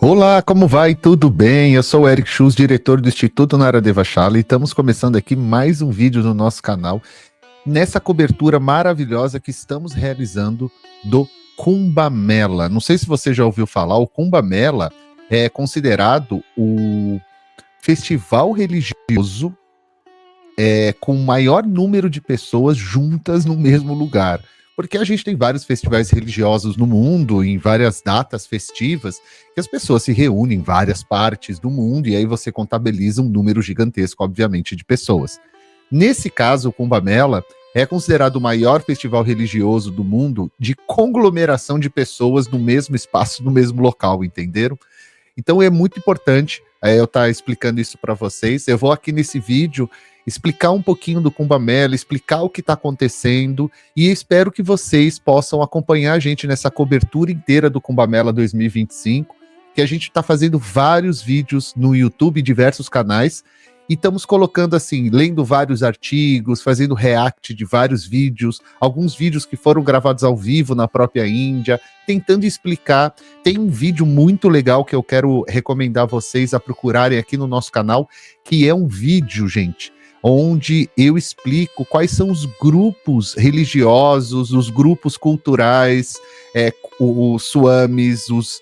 Olá, como vai? Tudo bem? Eu sou o Eric Schultz, diretor do Instituto Nara Devachala, e estamos começando aqui mais um vídeo no nosso canal, nessa cobertura maravilhosa que estamos realizando do Kumbh Mela. Não sei se você já ouviu falar, o Kumbh Mela é considerado o festival religioso com o maior número de pessoas juntas no mesmo lugar. Porque a gente tem vários festivais religiosos no mundo, em várias datas festivas, que as pessoas se reúnem em várias partes do mundo, e aí você contabiliza um número gigantesco, obviamente, de pessoas. Nesse caso, o Kumbh Mela é considerado o maior festival religioso do mundo de conglomeração de pessoas no mesmo espaço, no mesmo local, entenderam? Então é muito importante eu estar explicando isso para vocês. Eu vou aqui nesse vídeo explicar um pouquinho do Kumbh Mela, explicar o que está acontecendo, e espero que vocês possam acompanhar a gente nessa cobertura inteira do Kumbh Mela 2025, que a gente está fazendo vários vídeos no YouTube, diversos canais, e estamos colocando assim, lendo vários artigos, fazendo react de vários vídeos, alguns vídeos que foram gravados ao vivo na própria Índia, tentando explicar. Tem um vídeo muito legal que eu quero recomendar vocês a procurarem aqui no nosso canal, que é um vídeo, gente, onde eu explico quais são os grupos religiosos, os grupos culturais, os swamis, os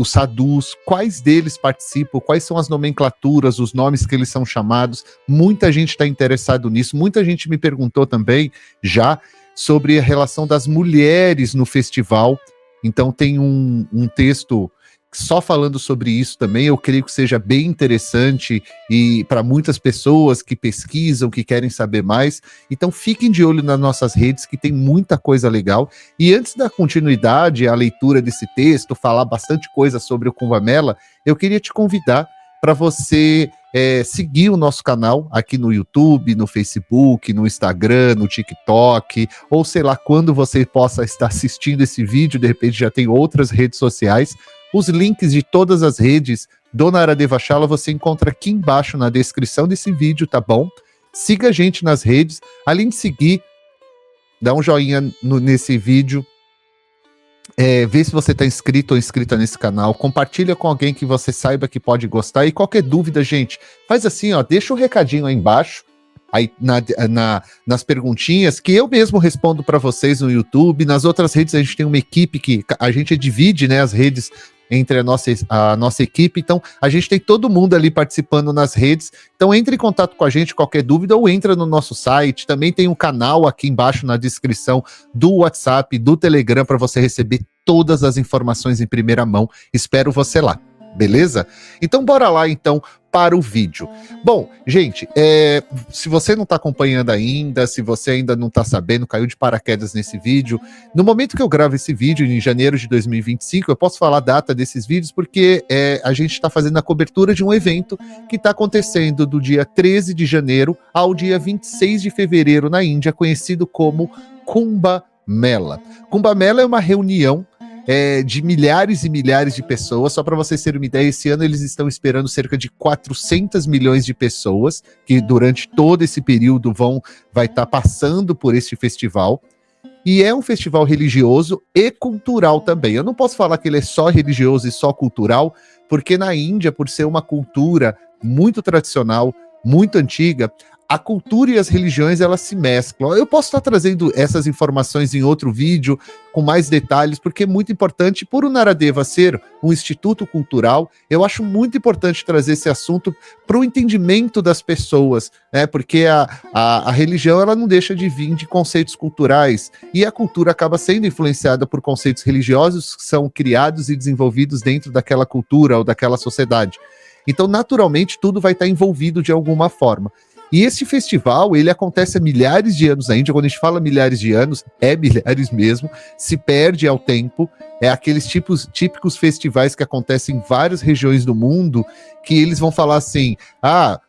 sadhus, quais deles participam, quais são as nomenclaturas, os nomes que eles são chamados. Muita gente está interessado nisso, muita gente me perguntou também já sobre a relação das mulheres no festival. Então tem um texto só falando sobre isso também. Eu creio que seja bem interessante e para muitas pessoas que pesquisam, que querem saber mais. Então fiquem de olho nas nossas redes, que tem muita coisa legal. E antes da continuidade, a leitura desse texto, falar bastante coisa sobre o Kumbh Mela, eu queria te convidar para você seguir o nosso canal aqui no YouTube, no Facebook, no Instagram, no TikTok, ou sei lá quando você possa estar assistindo esse vídeo, de repente já tem outras redes sociais. Os links de todas as redes do Nara Devachala você encontra aqui embaixo na descrição desse vídeo, tá bom? Siga a gente nas redes. Além de seguir, dá um joinha nesse vídeo. Vê se você está inscrito ou inscrita nesse canal. Compartilha com alguém que você saiba que pode gostar. E qualquer dúvida, gente, faz assim, ó, deixa um recadinho aí embaixo. Aí nas perguntinhas que eu mesmo respondo para vocês no YouTube. Nas outras redes a gente tem uma equipe que a gente divide, né, as redes entre a nossa equipe. Então a gente tem todo mundo ali participando nas redes. Então entre em contato com a gente, qualquer dúvida, ou entra no nosso site. Também tem um canal aqui embaixo na descrição do WhatsApp, do Telegram, para você receber todas as informações em primeira mão. Espero você lá. Beleza? Então bora lá então para o vídeo. Bom, gente, se você não está acompanhando ainda, se você ainda não está sabendo, caiu de paraquedas nesse vídeo, no momento que eu gravo esse vídeo, em janeiro de 2025, eu posso falar a data desses vídeos porque a gente está fazendo a cobertura de um evento que está acontecendo do dia 13 de janeiro ao dia 26 de fevereiro na Índia, conhecido como Kumbh Mela. Kumbh Mela é uma reunião de milhares e milhares de pessoas. Só para vocês terem uma ideia, esse ano eles estão esperando cerca de 400 milhões de pessoas que durante todo esse período vai estar passando por este festival. E é um festival religioso e cultural também. Eu não posso falar que ele é só religioso e só cultural, porque na Índia, por ser uma cultura muito tradicional, muito antiga, a cultura e as religiões, elas se mesclam. Eu posso estar trazendo essas informações em outro vídeo, com mais detalhes, porque é muito importante, por o Naradeva ser um instituto cultural, eu acho muito importante trazer esse assunto para o entendimento das pessoas, né? Porque a religião, ela não deixa de vir de conceitos culturais, e a cultura acaba sendo influenciada por conceitos religiosos que são criados e desenvolvidos dentro daquela cultura ou daquela sociedade. Então, naturalmente, tudo vai estar envolvido de alguma forma. E esse festival, ele acontece há milhares de anos na Índia. Quando a gente fala milhares de anos, é milhares mesmo, se perde ao tempo. É aqueles típicos festivais que acontecem em várias regiões do mundo, que eles vão falar assim,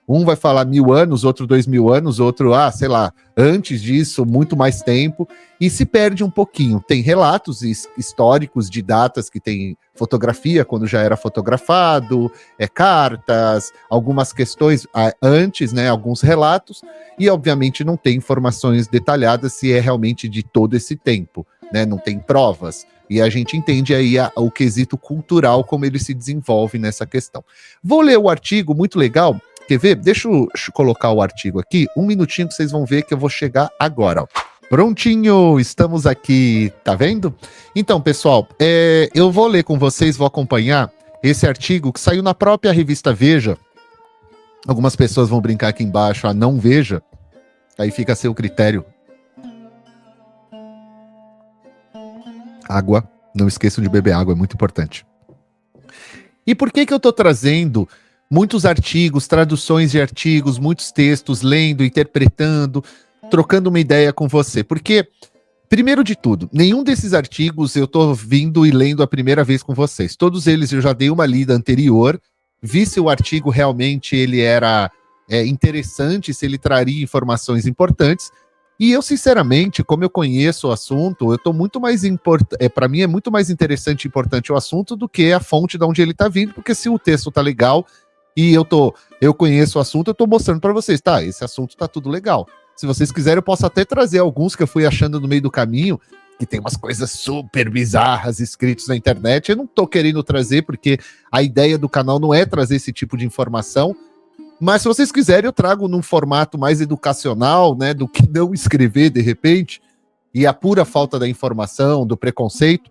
um vai falar 1000 anos, outro 2000 anos, outro, sei lá, antes disso, muito mais tempo, e se perde um pouquinho. Tem relatos históricos de datas que tem fotografia, quando já era fotografado, cartas, algumas questões antes, né, alguns relatos, e obviamente não tem informações detalhadas se é realmente de todo esse tempo. né? Não tem provas. E a gente entende aí o quesito cultural, como ele se desenvolve nessa questão. Vou ler o artigo, muito legal. Quer ver? Deixa eu colocar o artigo aqui. Um minutinho que vocês vão ver que eu vou chegar agora. Ó. Prontinho, estamos aqui. Tá vendo? Então, pessoal, eu vou ler com vocês, vou acompanhar esse artigo que saiu na própria revista Veja. Algumas pessoas vão brincar aqui embaixo, não Veja. Aí fica a seu critério. Água, não esqueçam de beber água, é muito importante. E por que eu estou trazendo muitos artigos, traduções de artigos, muitos textos, lendo, interpretando, trocando uma ideia com você? Porque, primeiro de tudo, nenhum desses artigos eu estou vindo e lendo a primeira vez com vocês. Todos eles eu já dei uma lida anterior, vi se o artigo realmente ele era interessante, se ele traria informações importantes. E eu, sinceramente, como eu conheço o assunto, eu estou muito mais para mim é muito mais interessante e importante o assunto do que a fonte de onde ele está vindo, porque se o texto está legal e eu conheço o assunto, eu estou mostrando para vocês, tá, esse assunto está tudo legal. Se vocês quiserem, eu posso até trazer alguns que eu fui achando no meio do caminho, que tem umas coisas super bizarras escritas na internet. Eu não estou querendo trazer, porque a ideia do canal não é trazer esse tipo de informação. Mas se vocês quiserem, eu trago num formato mais educacional, né, do que não escrever de repente, e a pura falta da informação, do preconceito,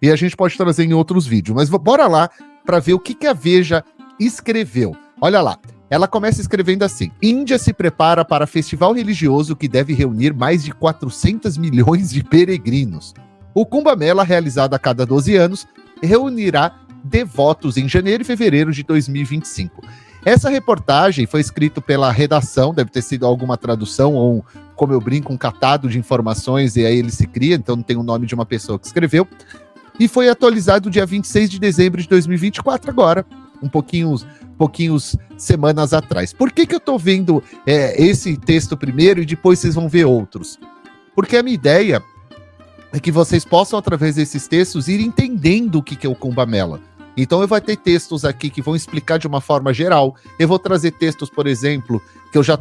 e a gente pode trazer em outros vídeos. Mas bora lá para ver o que a Veja escreveu. Olha lá, ela começa escrevendo assim: Índia se prepara para festival religioso que deve reunir mais de 400 milhões de peregrinos. O Kumbh Mela, realizado a cada 12 anos, reunirá devotos em janeiro e fevereiro de 2025. Essa reportagem foi escrita pela redação, deve ter sido alguma tradução ou, como eu brinco, um catado de informações, e aí ele se cria, então não tem o nome de uma pessoa que escreveu, e foi atualizado dia 26 de dezembro de 2024, agora, um pouquinhos semanas atrás. Por que eu estou vendo esse texto primeiro e depois vocês vão ver outros? Porque a minha ideia é que vocês possam, através desses textos, ir entendendo o que é o Kumbh Mela. Então eu vou ter textos aqui que vão explicar de uma forma geral. Eu vou trazer textos, por exemplo, que eu já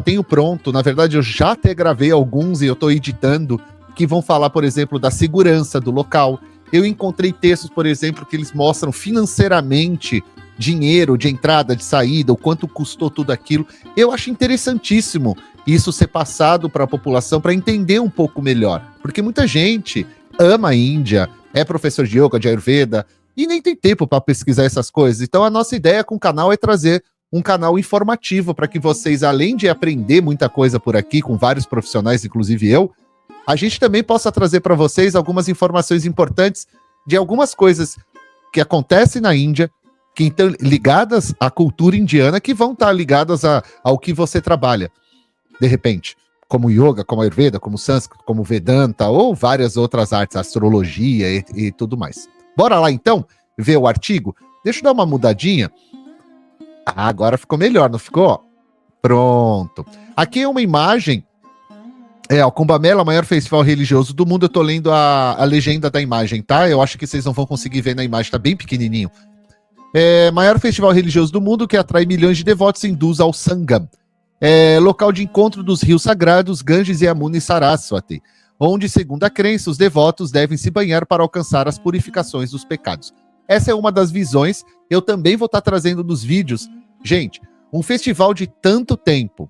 tenho pronto. Na verdade, eu já até gravei alguns e eu estou editando, que vão falar, por exemplo, da segurança do local. Eu encontrei textos, por exemplo, que eles mostram financeiramente dinheiro de entrada, de saída, o quanto custou tudo aquilo. Eu acho interessantíssimo isso ser passado para a população para entender um pouco melhor. Porque muita gente ama a Índia, é professor de yoga, de Ayurveda, e nem tem tempo para pesquisar essas coisas. Então a nossa ideia com o canal é trazer um canal informativo para que vocês, além de aprender muita coisa por aqui, com vários profissionais, inclusive eu, a gente também possa trazer para vocês algumas informações importantes de algumas coisas que acontecem na Índia, que estão ligadas à cultura indiana, que vão estar ligadas ao que você trabalha, de repente, como yoga, como Ayurveda, como sânscrito, como Vedanta, ou várias outras artes, astrologia e tudo mais. Bora lá, então, ver o artigo? Deixa eu dar uma mudadinha. Agora ficou melhor, não ficou? Pronto. Aqui é uma imagem. O Kumbh Mela, o maior festival religioso do mundo. Eu tô lendo a legenda da imagem, tá? Eu acho que vocês não vão conseguir ver na imagem, tá bem pequenininho. Maior festival religioso do mundo que atrai milhões de devotos hindus ao Sangam. Local de encontro dos rios sagrados Ganges, Yamuna e Saraswati, onde, segundo a crença, os devotos devem se banhar para alcançar as purificações dos pecados. Essa é uma das visões, eu também vou estar trazendo nos vídeos. Gente, um festival de tanto tempo,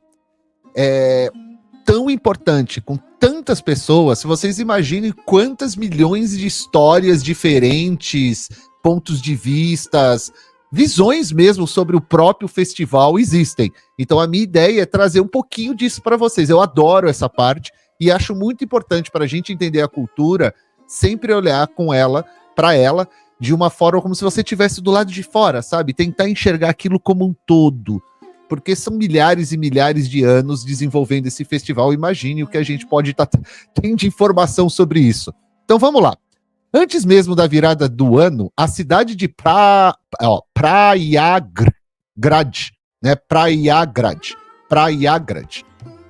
tão importante, com tantas pessoas, se vocês imaginem quantas milhões de histórias diferentes, pontos de vistas, visões mesmo sobre o próprio festival existem. Então a minha ideia é trazer um pouquinho disso para vocês. Eu adoro essa parte, e acho muito importante para a gente entender a cultura, sempre olhar para ela, de uma forma como se você estivesse do lado de fora, sabe? Tentar enxergar aquilo como um todo. Porque são milhares e milhares de anos desenvolvendo esse festival. Imagine o que a gente pode estar tendo de informação sobre isso. Então vamos lá. Antes mesmo da virada do ano, a cidade de Prayagraj, né? Prayagraj,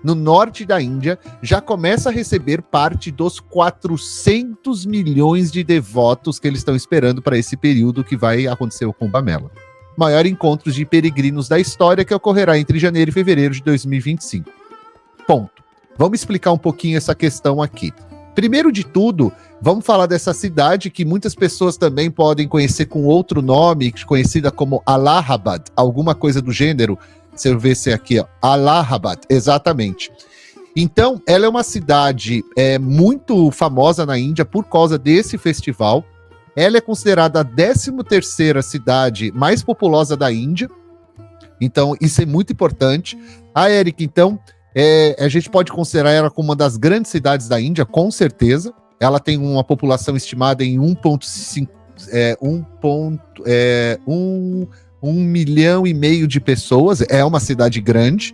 no norte da Índia, já começa a receber parte dos 400 milhões de devotos que eles estão esperando para esse período que vai acontecer o Kumbh Mela. Maior encontro de peregrinos da história, que ocorrerá entre janeiro e fevereiro de 2025. Ponto. Vamos explicar um pouquinho essa questão aqui. Primeiro de tudo, vamos falar dessa cidade que muitas pessoas também podem conhecer com outro nome, conhecida como Allahabad, alguma coisa do gênero. Se eu ver se é aqui, ó, Allahabad, exatamente. Então, ela é uma cidade muito famosa na Índia por causa desse festival. Ela é considerada a 13ª cidade mais populosa da Índia. Então, isso é muito importante. A Eric, então, a gente pode considerar ela como uma das grandes cidades da Índia, com certeza. Ela tem uma população estimada em 1,5 milhão de pessoas. É uma cidade grande.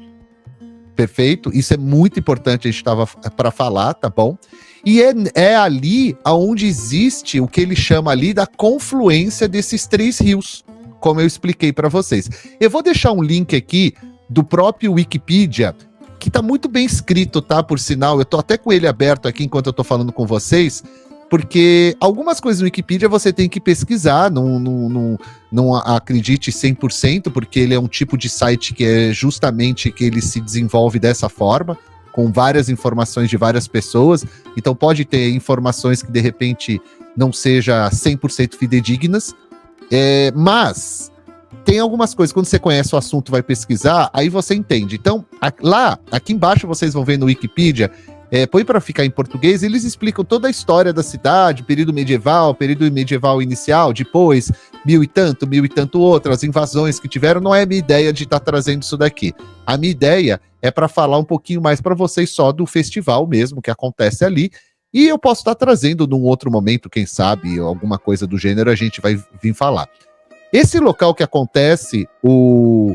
Perfeito? Isso é muito importante, a gente estava para falar, tá bom? E é ali onde existe o que ele chama ali da confluência desses 3 rios, como eu expliquei para vocês. Eu vou deixar um link aqui do próprio Wikipedia, que tá muito bem escrito, tá? Por sinal, eu tô até com ele aberto aqui enquanto eu tô falando com vocês, porque algumas coisas no Wikipedia você tem que pesquisar, não acredite 100%, porque ele é um tipo de site que é justamente que ele se desenvolve dessa forma, com várias informações de várias pessoas, então pode ter informações que de repente não seja 100% fidedignas, mas tem algumas coisas, quando você conhece o assunto, vai pesquisar, aí você entende. Então, aqui embaixo vocês vão ver no Wikipedia, põe para ficar em português, eles explicam toda a história da cidade, período medieval inicial, depois, mil e tanto outro, as invasões que tiveram. Não é a minha ideia de estar trazendo isso daqui. A minha ideia é para falar um pouquinho mais para vocês só do festival mesmo, que acontece ali, e eu posso estar trazendo num outro momento, quem sabe, alguma coisa do gênero, a gente vai vir falar. Esse local que acontece o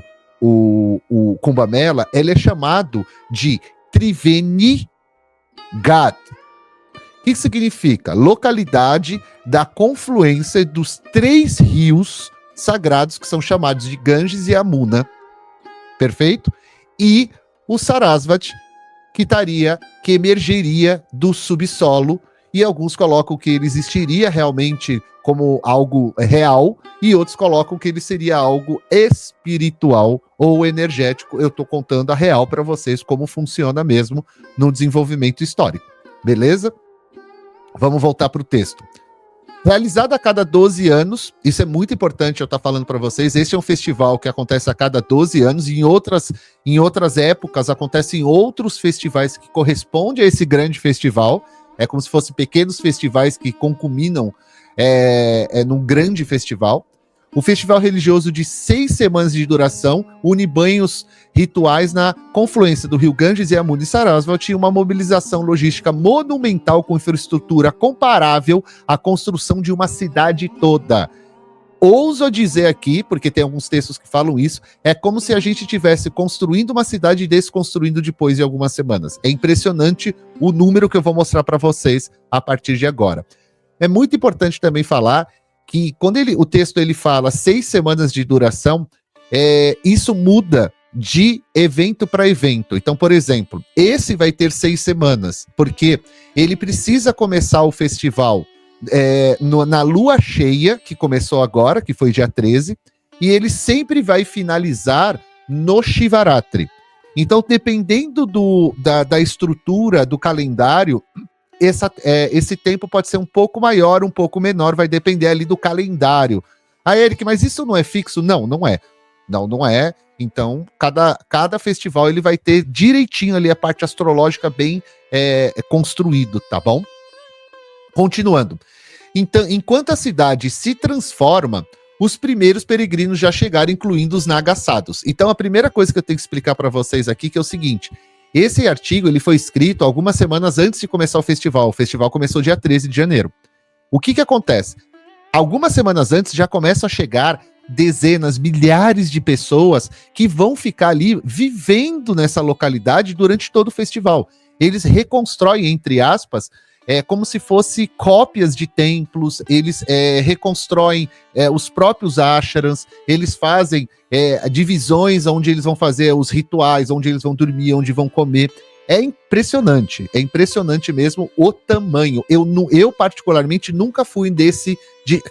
Kumbh Mela, ele é chamado de Triveni Ghat. O que significa? Localidade da confluência dos 3 rios sagrados que são chamados de Ganges e Yamuna. Perfeito? E o Sarasvati, que emergeria do subsolo, e alguns colocam que ele existiria realmente como algo real, e outros colocam que ele seria algo espiritual ou energético. Eu estou contando a real para vocês como funciona mesmo no desenvolvimento histórico. Beleza? Vamos voltar para o texto. Realizado a cada 12 anos, isso é muito importante eu estar falando para vocês, esse é um festival que acontece a cada 12 anos, e em outras épocas acontecem outros festivais que correspondem a esse grande festival, é como se fossem pequenos festivais que concuminam num grande festival. O festival religioso de 6 semanas de duração une banhos rituais na confluência do rio Ganges e Yamuna e Sarasvati, uma mobilização logística monumental com infraestrutura comparável à construção de uma cidade toda. Ouso dizer aqui, porque tem alguns textos que falam isso, é como se a gente estivesse construindo uma cidade e desconstruindo depois de algumas semanas. É impressionante o número que eu vou mostrar para vocês a partir de agora. É muito importante também falar que quando o texto ele fala 6 semanas de duração, isso muda de evento para evento. Então, por exemplo, esse vai ter 6 semanas, porque ele precisa começar o festival na lua cheia, que começou agora, que foi dia 13, e ele sempre vai finalizar no Shivaratri. Então, dependendo da estrutura do calendário, esse tempo pode ser um pouco maior, um pouco menor, vai depender ali do calendário. Eric, mas isso não é fixo? Não, não é. Não é. Então, cada festival ele vai ter direitinho ali a parte astrológica bem construído, tá bom? Continuando. Então, enquanto a cidade se transforma, os primeiros peregrinos já chegaram, incluindo os nagassados. Então, a primeira coisa que eu tenho que explicar para vocês aqui que é o seguinte: esse artigo ele foi escrito algumas semanas antes de começar o festival. O festival começou dia 13 de janeiro. O que acontece? Algumas semanas antes já começam a chegar dezenas, milhares de pessoas que vão ficar ali vivendo nessa localidade durante todo o festival. Eles reconstroem, entre aspas, como se fosse cópias de templos, eles reconstroem os próprios ashrams, eles fazem divisões onde eles vão fazer os rituais, onde eles vão dormir, onde vão comer. É impressionante mesmo o tamanho. Eu particularmente nunca fui desse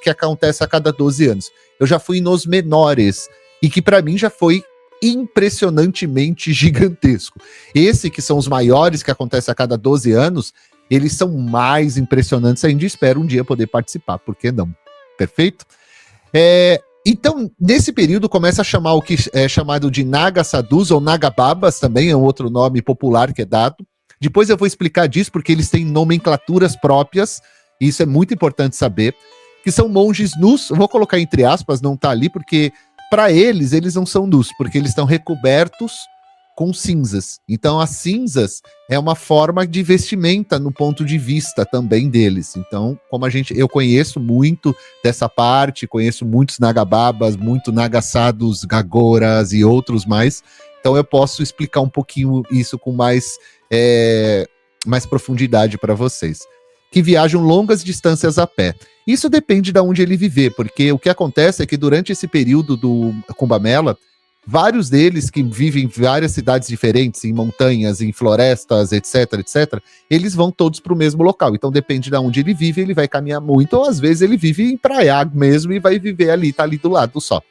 que acontece a cada 12 anos. Eu já fui nos menores, e que para mim já foi impressionantemente gigantesco. Esse que são os maiores, que acontece a cada 12 anos, eles são mais impressionantes ainda. Espero um dia poder participar, por que não? Perfeito? Então, nesse período, começa a chamar o que é chamado de Naga Sadhus ou Naga Babas, também é um outro nome popular que é dado. Depois eu vou explicar disso, porque eles têm nomenclaturas próprias, e isso é muito importante saber, que são monges nus, eu vou colocar entre aspas, não tá ali, porque para eles não são nus, porque eles estão recobertos com cinzas. Então, as cinzas é uma forma de vestimenta no ponto de vista também deles. Então, como eu conheço muito dessa parte, conheço muitos Nagababas, muito Nagasadus, Gagoras e outros mais. Então, eu posso explicar um pouquinho isso com mais profundidade para vocês. Que viajam longas distâncias a pé. Isso depende de onde ele viver, porque o que acontece é que durante esse período do Kumbh Mela, vários deles que vivem em várias cidades diferentes, em montanhas, em florestas, etc, eles vão todos para o mesmo local. Então depende de onde ele vive, ele vai caminhar muito, ou às vezes ele vive em Praiag mesmo e vai viver ali, tá ali do lado só.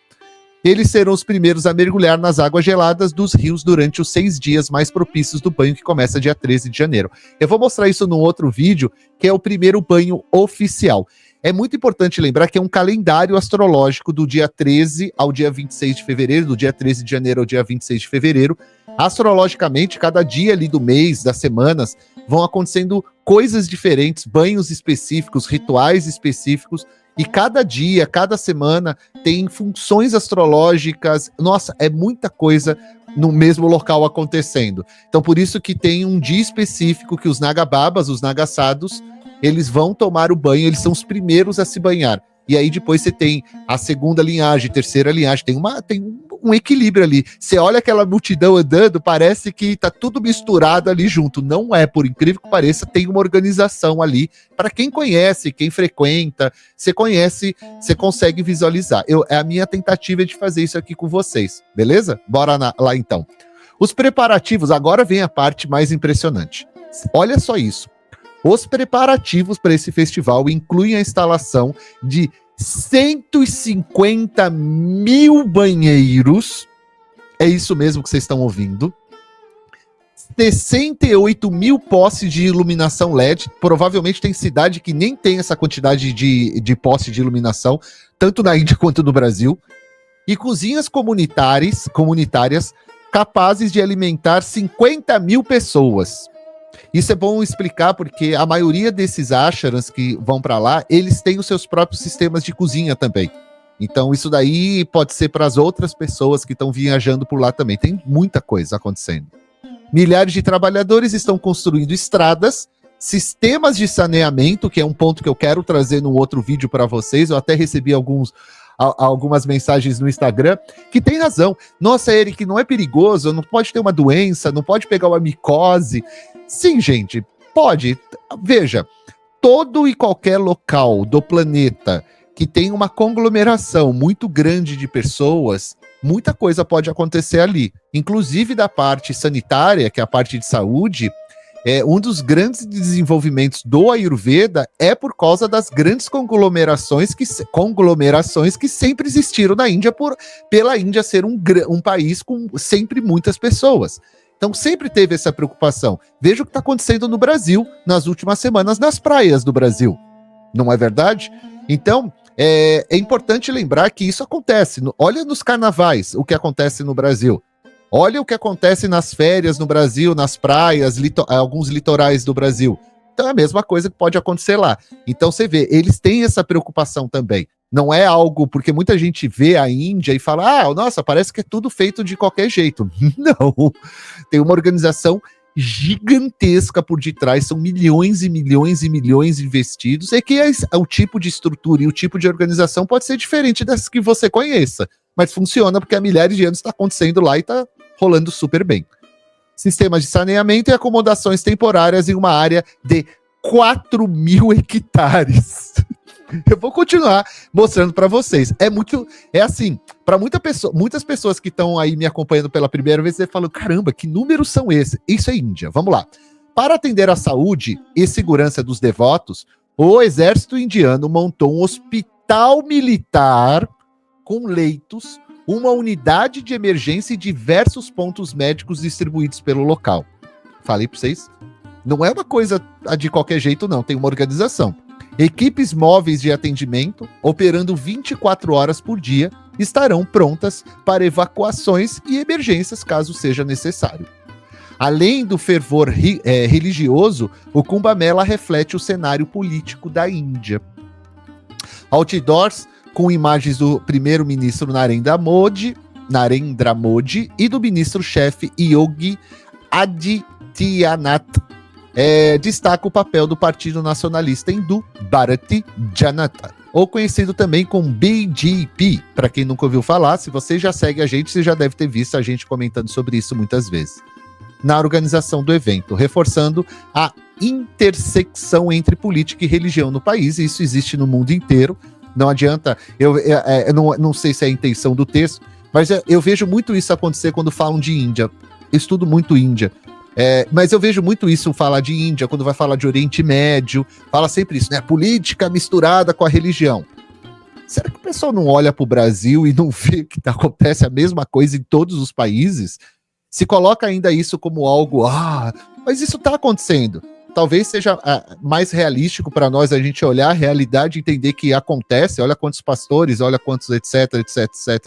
Eles serão os primeiros a mergulhar nas águas geladas dos rios durante os 6 dias mais propícios do banho, que começa dia 13 de janeiro. Eu vou mostrar isso num outro vídeo, que é o primeiro banho oficial. É muito importante lembrar que é um calendário astrológico do dia 13 ao dia 26 de fevereiro, do dia 13 de janeiro ao dia 26 de fevereiro. Astrologicamente, cada dia ali do mês, das semanas, vão acontecendo coisas diferentes, banhos específicos, rituais específicos, e cada dia, cada semana tem funções astrológicas. Nossa, é muita coisa no mesmo local acontecendo. Então, por isso que tem um dia específico que os Nagababas, os Nagasados, eles vão tomar o banho, eles são os primeiros a se banhar. E aí depois você tem a segunda linhagem, terceira linhagem, tem um equilíbrio ali. Você olha aquela multidão andando, parece que tá tudo misturado ali junto. Não é, por incrível que pareça, tem uma organização ali. Para quem conhece, quem frequenta, você conhece, você consegue visualizar. A minha tentativa é de fazer isso aqui com vocês, beleza? Bora lá então. Os preparativos, agora vem a parte mais impressionante. Olha só isso. Os preparativos para esse festival incluem a instalação de 150 mil banheiros, é isso mesmo que vocês estão ouvindo, 68 mil postes de iluminação LED, provavelmente tem cidade que nem tem essa quantidade de poste de iluminação, tanto na Índia quanto no Brasil, e cozinhas comunitárias capazes de alimentar 50 mil pessoas. Isso é bom explicar porque a maioria desses ashrams que vão para lá, eles têm os seus próprios sistemas de cozinha também. Então isso daí pode ser para as outras pessoas que estão viajando por lá também. Tem muita coisa acontecendo. Milhares de trabalhadores estão construindo estradas, sistemas de saneamento, que é um ponto que eu quero trazer num outro vídeo para vocês. Eu até recebi algumas mensagens no Instagram, que tem razão. Nossa, Eric, não é perigoso, não pode ter uma doença, não pode pegar uma micose. Sim, gente, pode. Veja, todo e qualquer local do planeta que tem uma conglomeração muito grande de pessoas, muita coisa pode acontecer ali. Inclusive da parte sanitária, que é a parte de saúde, um dos grandes desenvolvimentos do Ayurveda é por causa das grandes conglomerações que sempre existiram na Índia, pela Índia ser um país com sempre muitas pessoas. Então sempre teve essa preocupação. Veja o que está acontecendo no Brasil nas últimas semanas nas praias do Brasil. Não é verdade? Então é importante lembrar que isso acontece. Olha nos carnavais o que acontece no Brasil. Olha o que acontece nas férias no Brasil, nas praias, alguns litorais do Brasil. Então é a mesma coisa que pode acontecer lá. Então você vê, eles têm essa preocupação também. Não é algo, porque muita gente vê a Índia e fala, nossa, parece que é tudo feito de qualquer jeito. Não, tem uma organização gigantesca por detrás, são milhões e milhões e milhões investidos, e que o tipo de estrutura e o tipo de organização pode ser diferente das que você conheça, mas funciona porque há milhares de anos está acontecendo lá e está rolando super bem. Sistemas de saneamento e acomodações temporárias em uma área de 4 mil hectares. Eu vou continuar mostrando para vocês. É assim, para muitas pessoas que estão aí me acompanhando pela primeira vez, você fala, caramba, que números são esses? Isso é Índia, vamos lá. Para atender a saúde e segurança dos devotos, o exército indiano montou um hospital militar com leitos, uma unidade de emergência e diversos pontos médicos distribuídos pelo local. Falei para vocês? Não é uma coisa de qualquer jeito, não. Tem uma organização. Equipes móveis de atendimento, operando 24 horas por dia, estarão prontas para evacuações e emergências, caso seja necessário. Além do fervor religioso, o Kumbh Mela reflete o cenário político da Índia. Outdoors com imagens do primeiro-ministro Narendra Modi e do ministro-chefe Yogi Adityanath. Destaca o papel do Partido Nacionalista Hindu, Bharatiya Janata, ou conhecido também como BJP. Para quem nunca ouviu falar, se você já segue a gente, você já deve ter visto a gente comentando sobre isso muitas vezes. Na organização do evento, reforçando a intersecção entre política e religião no país, e isso existe no mundo inteiro. Não adianta, eu não sei se é a intenção do texto, mas eu vejo muito isso acontecer quando falam de Índia. Eu estudo muito Índia. Mas eu vejo muito isso falar de Índia, quando vai falar de Oriente Médio, fala sempre isso, né? Política misturada com a religião. Será que o pessoal não olha para o Brasil e não vê que acontece a mesma coisa em todos os países? Se coloca ainda isso como algo, mas isso está acontecendo. Talvez seja mais realístico para nós a gente olhar a realidade e entender que acontece. Olha quantos pastores, olha quantos etc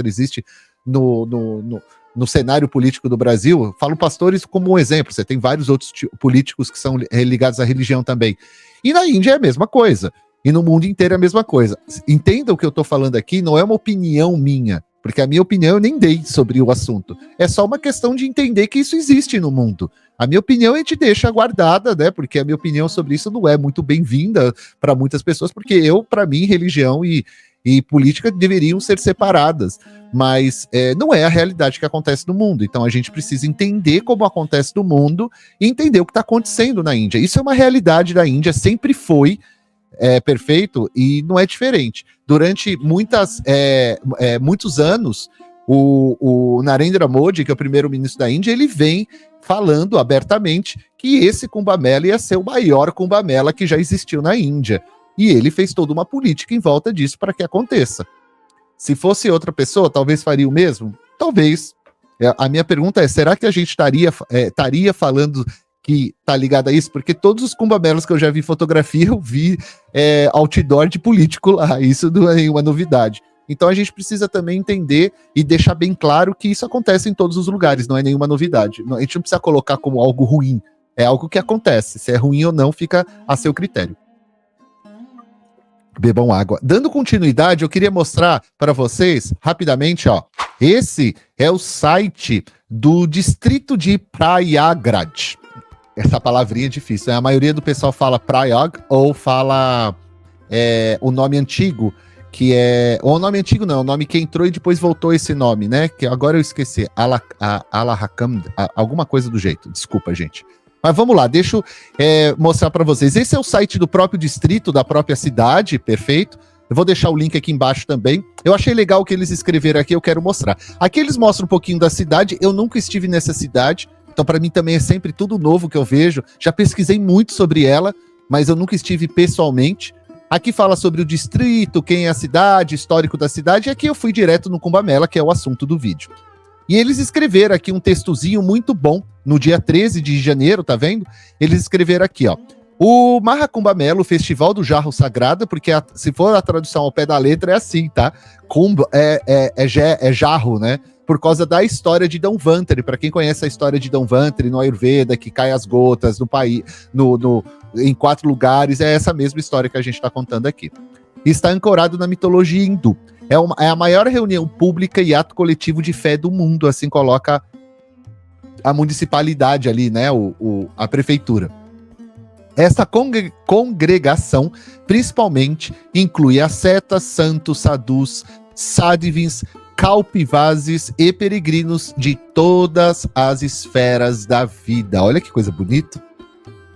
existe no cenário político do Brasil. Eu falo pastores como um exemplo, você tem vários outros políticos que são ligados à religião também. E na Índia é a mesma coisa, e no mundo inteiro é a mesma coisa. Entenda o que eu estou falando aqui, não é uma opinião minha, porque a minha opinião eu nem dei sobre o assunto. É só uma questão de entender que isso existe no mundo. A minha opinião a gente deixa guardada, né? Porque a minha opinião sobre isso não é muito bem-vinda para muitas pessoas, porque para mim, religião e política deveriam ser separadas, mas não é a realidade que acontece no mundo. Então a gente precisa entender como acontece no mundo e entender o que está acontecendo na Índia. Isso é uma realidade da Índia, sempre foi perfeito e não é diferente. Durante muitos anos, o Narendra Modi, que é o primeiro-ministro da Índia, ele vem falando abertamente que esse Kumbh Mela ia ser o maior Kumbh Mela que já existiu na Índia. E ele fez toda uma política em volta disso para que aconteça. Se fosse outra pessoa, talvez faria o mesmo? Talvez. A minha pergunta é, será que a gente estaria falando que tá ligado a isso? Porque todos os Kumbh Melas que eu já vi fotografia, eu vi outdoor de político lá. Isso não é nenhuma novidade. Então a gente precisa também entender e deixar bem claro que isso acontece em todos os lugares, não é nenhuma novidade. A gente não precisa colocar como algo ruim. É algo que acontece. Se é ruim ou não, fica a seu critério. Bebam água. Dando continuidade, eu queria mostrar para vocês, rapidamente, esse é o site do distrito de Prayagraj. Essa palavrinha é difícil, né? A maioria do pessoal fala Prayag ou fala o nome antigo, que ou o nome antigo não, o nome que entrou e depois voltou esse nome, né? Que agora eu esqueci, Allahabad, alguma coisa do jeito, desculpa, gente. Mas vamos lá, deixa eu mostrar para vocês. Esse é o site do próprio distrito, da própria cidade, perfeito. Eu vou deixar o link aqui embaixo também. Eu achei legal o que eles escreveram aqui, eu quero mostrar. Aqui eles mostram um pouquinho da cidade, eu nunca estive nessa cidade, então para mim também é sempre tudo novo que eu vejo. Já pesquisei muito sobre ela, mas eu nunca estive pessoalmente. Aqui fala sobre o distrito, quem é a cidade, histórico da cidade, e aqui eu fui direto no Kumbh Mela, que é o assunto do vídeo. E eles escreveram aqui um textozinho muito bom, no dia 13 de janeiro, tá vendo? Eles escreveram aqui, o Mahakumbh Mela, o Festival do Jarro Sagrado, porque se for a tradução ao pé da letra é assim, tá? Kumbh é jarro, né? Por causa da história de Dhanvantari. Para quem conhece a história de Dhanvantari no Ayurveda, que cai as gotas no país, em 4 lugares, é essa mesma história que a gente está contando aqui. Está ancorado na mitologia hindu. É a maior reunião pública e ato coletivo de fé do mundo, assim coloca a municipalidade ali, né, a prefeitura. Essa congregação, principalmente, inclui ascetas, santos, sadhus, sadhvins, kalpivasis e peregrinos de todas as esferas da vida. Olha que coisa bonita.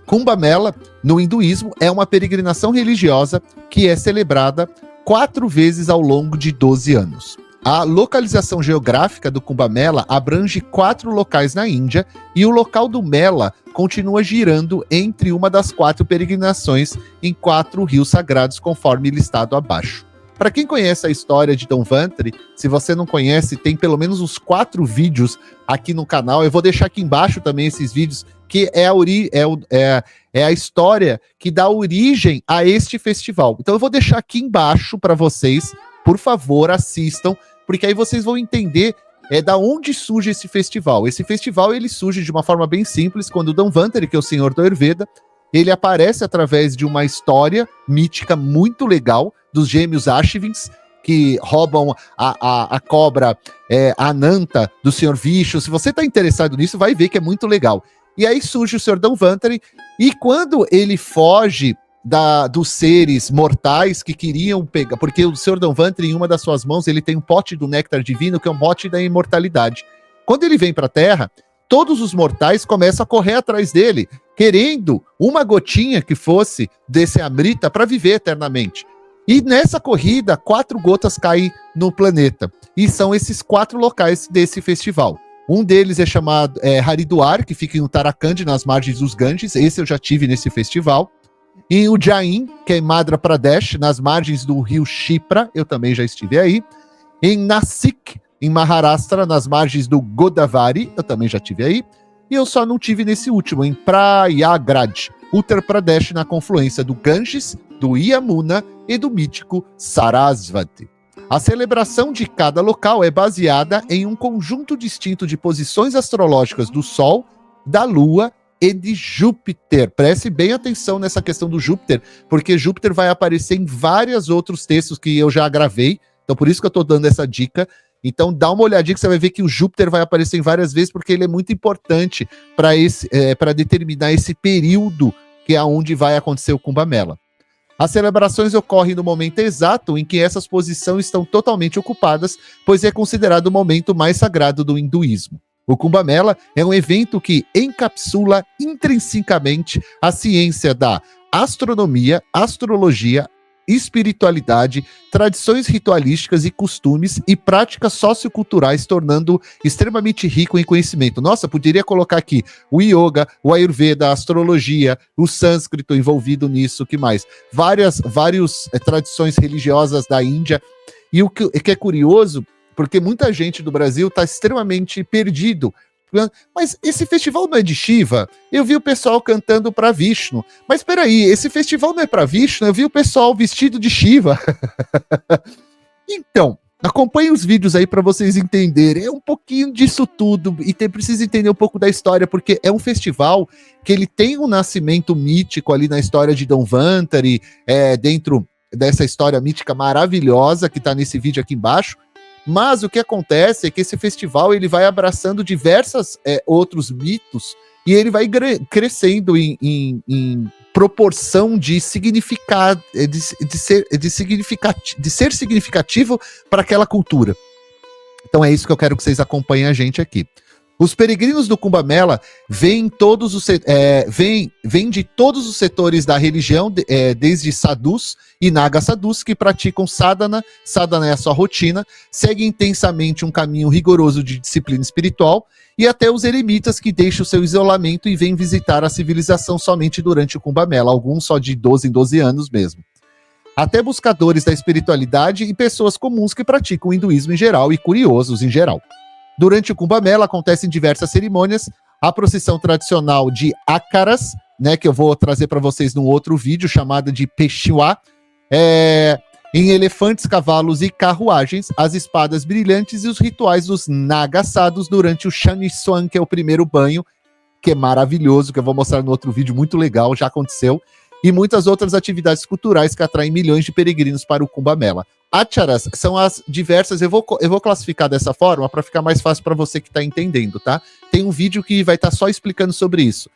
Kumbh Mela, no hinduísmo, é uma peregrinação religiosa que é celebrada 4 vezes ao longo de 12 anos. A localização geográfica do Kumbh Mela abrange 4 locais na Índia e o local do Mela continua girando entre uma das 4 peregrinações em 4 rios sagrados, conforme listado abaixo. Para quem conhece a história de Dovantari, se você não conhece, tem pelo menos uns 4 vídeos aqui no canal. Eu vou deixar aqui embaixo também esses vídeos, que é a história que dá origem a este festival. Então eu vou deixar aqui embaixo para vocês, por favor, assistam, porque aí vocês vão entender da onde surge esse festival. Esse festival ele surge de uma forma bem simples, quando Dovantari, que é o senhor do Ayurveda, ele aparece através de uma história mítica muito legal dos gêmeos Ashvins, que roubam a cobra Ananta do senhor Vishnu. Se você está interessado nisso, vai ver que é muito legal. E aí surge o senhor Dovantari, e quando ele foge dos seres mortais que queriam pegar, porque o senhor Dovantari, em uma das suas mãos, ele tem um pote do néctar divino, que é um pote da imortalidade. Quando ele vem para a Terra, todos os mortais começam a correr atrás dele, querendo uma gotinha que fosse desse Amrita para viver eternamente. E nessa corrida, 4 gotas caem no planeta. E são esses 4 locais desse festival. Um deles é chamado Haridwar, que fica em Uttarakhand, nas margens dos Ganges. Esse eu já tive nesse festival. Em Ujjain, que é em Madhya Pradesh, nas margens do rio Shipra, eu também já estive aí. Em Nasik, em Maharashtra, nas margens do Godavari, eu também já estive aí. E eu só não tive nesse último, em Prayagraj, Uttar Pradesh, na confluência do Ganges, do Yamuna e do mítico Sarasvati. A celebração de cada local é baseada em um conjunto distinto de posições astrológicas do Sol, da Lua e de Júpiter. Preste bem atenção nessa questão do Júpiter, porque Júpiter vai aparecer em vários outros textos que eu já gravei, então por isso que eu estou dando essa dica. Então dá uma olhadinha que você vai ver que o Júpiter vai aparecer em várias vezes, porque ele é muito importante para determinar esse período que é onde vai acontecer o Kumbh Mela. As celebrações ocorrem no momento exato em que essas posições estão totalmente ocupadas, pois é considerado o momento mais sagrado do hinduísmo. O Kumbh Mela é um evento que encapsula intrinsecamente a ciência da astronomia, astrologia, espiritualidade, tradições ritualísticas e costumes e práticas socioculturais, tornando extremamente rico em conhecimento. Nossa, poderia colocar aqui o yoga, o ayurveda, a astrologia, o sânscrito envolvido nisso, o que mais? Várias tradições religiosas da Índia. E o que é curioso, porque muita gente do Brasil está extremamente perdido. Mas esse festival não é de Shiva? Eu vi o pessoal cantando para Vishnu. Mas peraí, esse festival não é para Vishnu? Eu vi o pessoal vestido de Shiva. Então, acompanhe os vídeos aí para vocês entenderem. É um pouquinho disso tudo e precisa entender um pouco da história, porque é um festival que ele tem um nascimento mítico ali na história de Dovantari, dentro dessa história mítica maravilhosa que está nesse vídeo aqui embaixo. Mas o que acontece é que esse festival ele vai abraçando diversos outros mitos e ele vai crescendo em proporção de significado, de ser significativo para aquela cultura. Então é isso que eu quero que vocês acompanhem a gente aqui. Os peregrinos do Kumbh Mela vêm de todos os setores da religião, desde sadhus e naga sadhus que praticam sadhana, sadhana é a sua rotina, seguem intensamente um caminho rigoroso de disciplina espiritual, e até os eremitas que deixam o seu isolamento e vêm visitar a civilização somente durante o Kumbh Mela, alguns só de 12 em 12 anos mesmo. Até buscadores da espiritualidade e pessoas comuns que praticam o hinduísmo em geral e curiosos em geral. Durante o Kumbh Mela acontecem diversas cerimônias, a procissão tradicional de Akaras, né, que eu vou trazer para vocês num outro vídeo, chamada de Peshwa, em elefantes, cavalos e carruagens, as espadas brilhantes e os rituais dos Nagasados durante o Shaniswan, que é o primeiro banho, que é maravilhoso, que eu vou mostrar no outro vídeo, muito legal, já aconteceu, e muitas outras atividades culturais que atraem milhões de peregrinos para o Kumbh Mela. Acharas são as diversas, eu vou classificar dessa forma para ficar mais fácil para você que está entendendo, tá? Tem um vídeo que vai estar só explicando sobre isso.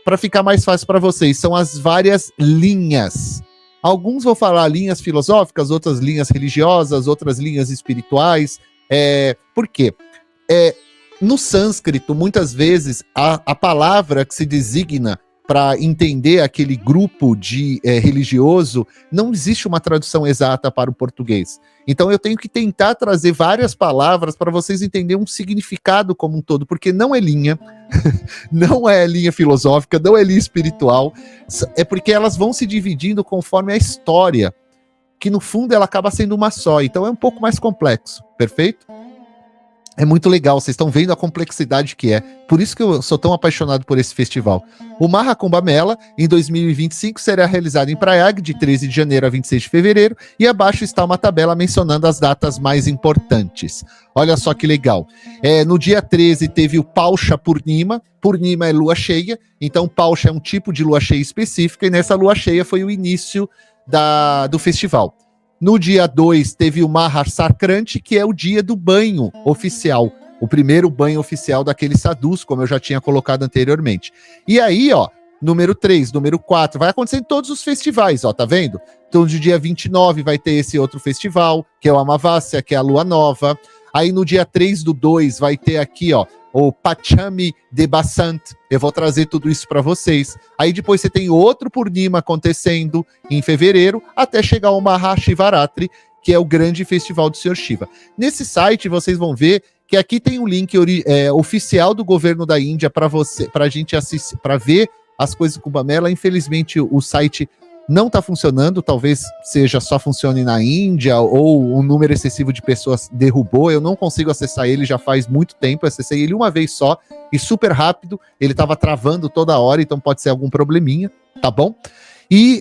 Para ficar mais fácil para vocês, são as várias linhas. Alguns vão falar linhas filosóficas, outras linhas religiosas, outras linhas espirituais. Por quê? No sânscrito, muitas vezes, a palavra que se designa para entender aquele grupo de religioso, não existe uma tradução exata para o português. Então eu tenho que tentar trazer várias palavras para vocês entenderem um significado como um todo, porque não é linha, não é linha filosófica, não é linha espiritual, é porque elas vão se dividindo conforme a história que no fundo ela acaba sendo uma só, então é um pouco mais complexo, perfeito? É muito legal, vocês estão vendo a complexidade que é. Por isso que eu sou tão apaixonado por esse festival. O Maha Kumbh Mela, em 2025, será realizado em Prayag, de 13 de janeiro a 26 de fevereiro, e abaixo está uma tabela mencionando as datas mais importantes. Olha só que legal. No dia 13 teve o Pausha Purnima. Purnima é lua cheia, então Pausha é um tipo de lua cheia específica, e nessa lua cheia foi o início do festival. No dia 2 teve o Mahar Sankranti, que é o dia do banho oficial, o primeiro banho oficial daqueles sadhus, como eu já tinha colocado anteriormente. E aí, ó, número 3, número 4, vai acontecer em todos os festivais, ó, tá vendo? Então, no dia 29 vai ter esse outro festival, que é o Amavasya, que é a lua nova. Aí no dia 3/2 vai ter aqui, ó, o Pachami de Basant. Eu vou trazer tudo isso para vocês. Aí depois você tem outro Purnima acontecendo em fevereiro, até chegar ao Mahashivaratri, que é o grande festival do Sr. Shiva. Nesse site vocês vão ver que aqui tem um link oficial do governo da Índia para a gente assistir, para ver as coisas do Kumbh Mela. Infelizmente o site não está funcionando, talvez só funcione na Índia, ou um número excessivo de pessoas derrubou, eu não consigo acessar ele já faz muito tempo, eu acessei ele uma vez só, e super rápido, ele estava travando toda hora, então pode ser algum probleminha, tá bom? E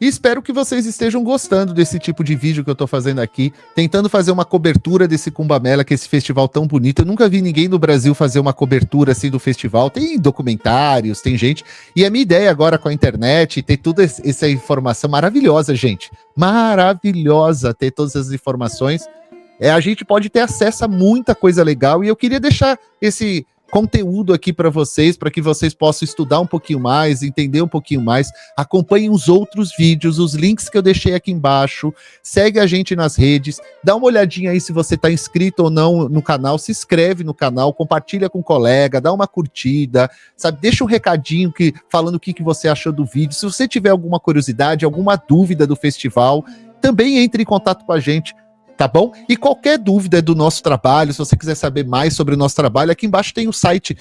espero que vocês estejam gostando desse tipo de vídeo que eu tô fazendo aqui, tentando fazer uma cobertura desse Kumbh Mela, que é esse festival tão bonito. Eu nunca vi ninguém no Brasil fazer uma cobertura assim do festival. Tem documentários, tem gente. E a minha ideia agora com a internet, ter toda essa informação maravilhosa, gente. Maravilhosa ter todas essas informações. A gente pode ter acesso a muita coisa legal, e eu queria deixar esse conteúdo aqui para vocês, para que vocês possam estudar um pouquinho mais, entender um pouquinho mais. Acompanhem os outros vídeos, os links que eu deixei aqui embaixo. Segue a gente nas redes, dá uma olhadinha aí se você está inscrito ou não no canal, se inscreve no canal, compartilha com um colega, dá uma curtida, sabe? Deixa um recadinho falando o que você achou do vídeo. Se você tiver alguma curiosidade, alguma dúvida do festival, também entre em contato com a gente, tá bom? E qualquer dúvida do nosso trabalho, se você quiser saber mais sobre o nosso trabalho, aqui embaixo tem o site,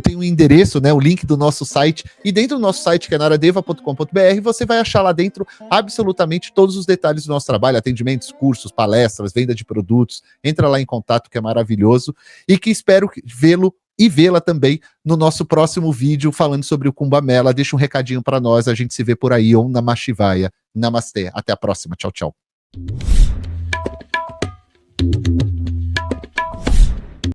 tem o endereço, né, o link do nosso site, e dentro do nosso site, que é naradeva.com.br, você vai achar lá dentro absolutamente todos os detalhes do nosso trabalho, atendimentos, cursos, palestras, venda de produtos. Entra lá em contato, que é maravilhoso, e que espero vê-lo e vê-la também no nosso próximo vídeo falando sobre o Kumbh Mela. Deixa um recadinho para nós, a gente se vê por aí. Om Namah Shivaya. Namastê. Até a próxima. Tchau, tchau.